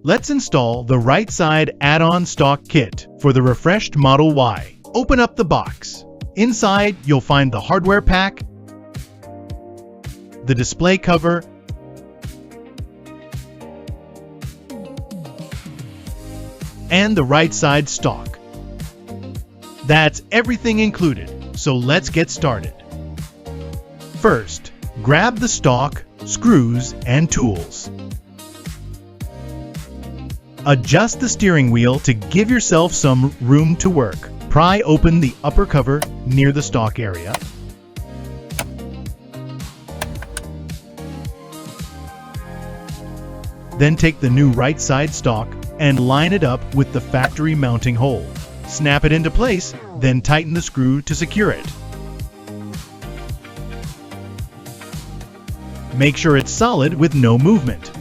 Let's install the right side add-on stock kit for the refreshed Model Y. Open up the box. Inside, you'll find the hardware pack, the display cover, and the right side stock. That's everything included, so let's get started. First, grab the stock, screws, and tools. Adjust the steering wheel to give yourself some room to work. Pry open the upper cover near the stock area. Then take the new right side stock and line it up with the factory mounting hole. Snap it into place, then tighten the screw to secure it. Make sure it's solid with no movement.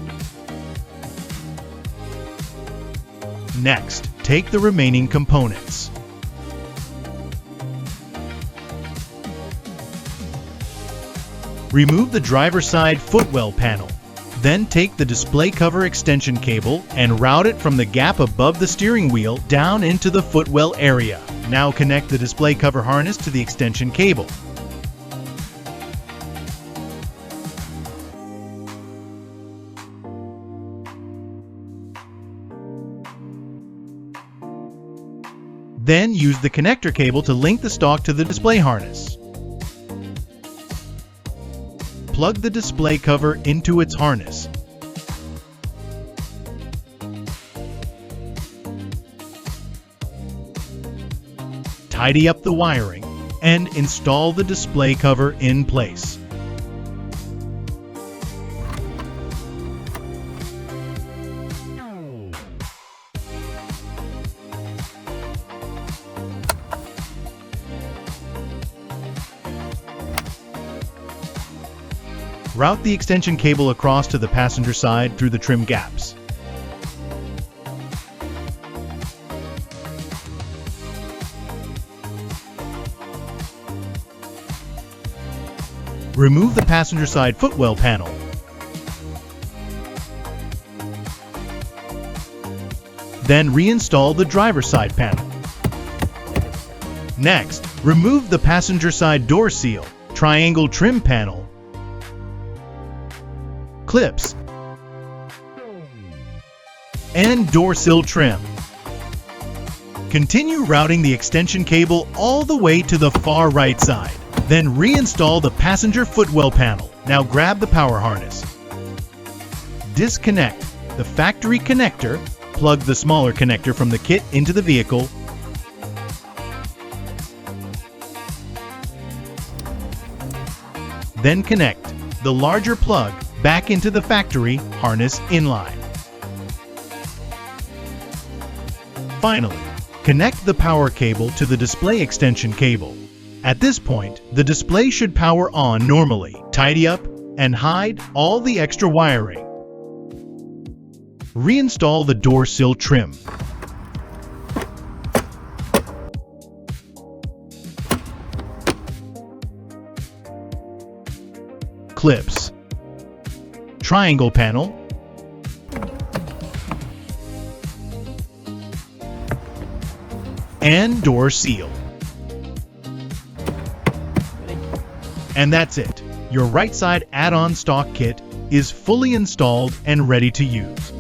Next, take the remaining components. Remove the driver's side footwell panel. Then take the display cover extension cable and route it from the gap above the steering wheel down into the footwell area. Now connect the display cover harness to the extension cable. Then use the connector cable to link the stock to the display harness. Plug the display cover into its harness. Tidy up the wiring and install the display cover in place. Route the extension cable across to the passenger side through the trim gaps. Remove the passenger side footwell panel. Then reinstall the driver's side panel. Next, remove the passenger side door seal, triangle trim panel, clips, and door sill trim. Continue routing the extension cable all the way to the far right side. Then reinstall the passenger footwell panel. Now grab the power harness. Disconnect the factory connector. Plug the smaller connector from the kit into the vehicle. Then connect the larger plug back into the factory harness inline. Finally, connect the power cable to the display extension cable. At this point, the display should power on normally. Tidy up and hide all the extra wiring. Reinstall the door sill trim. Clips, triangle panel, and door seal. And that's it. Your right side add-on stock kit is fully installed and ready to use.